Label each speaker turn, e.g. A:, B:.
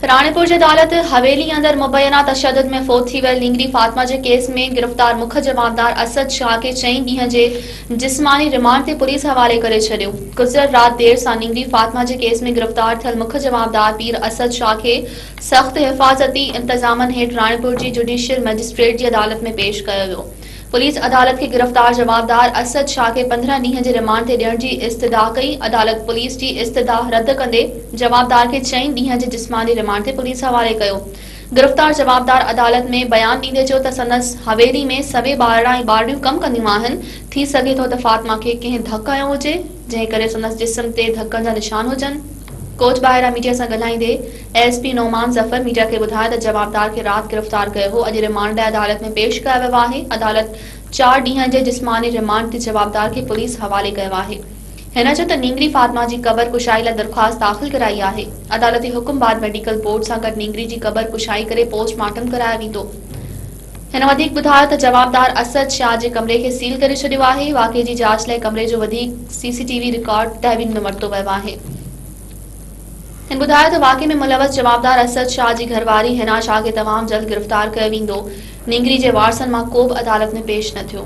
A: राणीपुर जी अदालत हवेली अंदर मुबैना तशद्दुद में फौत थी वियल नींगरी फातिमा जे केस में गिरफ़्तार मुख्य जवाबदार असद शाह के 4 ॾींहं जे जिस्मानी रिमांड ते पुलिस हवाले करे छॾियो। गुज़िरियल रात देर सां नींगरी फातिमा जे केस में गिरफ़्तार थियल मुख्य जवाबदार पीर असद शाह के सख़्त हिफ़ाज़ती इंतज़ामनि हेठि राणीपुर जी जुडिशियल मजिस्ट्रेट जी अदालत में पेश कयो वियो। पुलिस अदालत के गिरफ़्तार जवाबदार असद शाह के 15 ॾींहं जे रिमांड ते ॾियण जी इस्तदा कई। अदालत पुलिस जी इस्तदा रद्द कंदे जवाबदार के 4 ॾींहं जे जिस्मानी रिमांड ते पुलिस हवाले कयो। गिरफ़्तार जवाबदार अदालत में बयान ॾींदे चयो त संदसि हवेली में सवे ॿारड़ा ऐं ॿारड़ियूं कम कंदियूं आहिनि। थी सघे थो त फातिमा खे कंहिं धकु हयो हुजे, जंहिं करे संदसि जिस्म ते धकनि जा निशान हुजनि। कोच ॿाहिरां मीडिया सां ॻाल्हाईंदे एसपी नोमान ज़फ़र मीडिया खे ॿुधायो त जवाबदार खे राति गिरफ़्तार कयो हो। अॼु रिमांड लाइ अदालत में पेश कयो वियो आहे। अदालत 4 ॾींहं जे जिस्मानी रिमांड ते जवाबदार खे पुलिस हवाले कयो आहे। हिन चयो त नींगरी फातिमा जी क़बर कुशाई लाइ दरख़्वास्त दाख़िल कराई आहे। अदालती हुकुम बाद मेडिकल बोर्ड सां गॾु नींगरी जी क़बर कुशाई करे पोस्टमार्टम करायो वेंदो। हिन वधीक ॿुधायो त जवाबदार असद शाह जे कमरे खे सील करे छॾियो आहे। वाक़े जी जांच लाइ कमरे जो वधीक सीसीटीवी रिकॉर्ड तहवील में वरितो वियो आहे। हिन ॿुधायो त वाक़े में मुलवस जवाबदार असद शाह जी घरवारी हिना शाह खे तमामु जल्द गिरफ़्तार कयो वेंदो। नींगरी जे वारसनि मां को बि अदालत में पेश न थियो।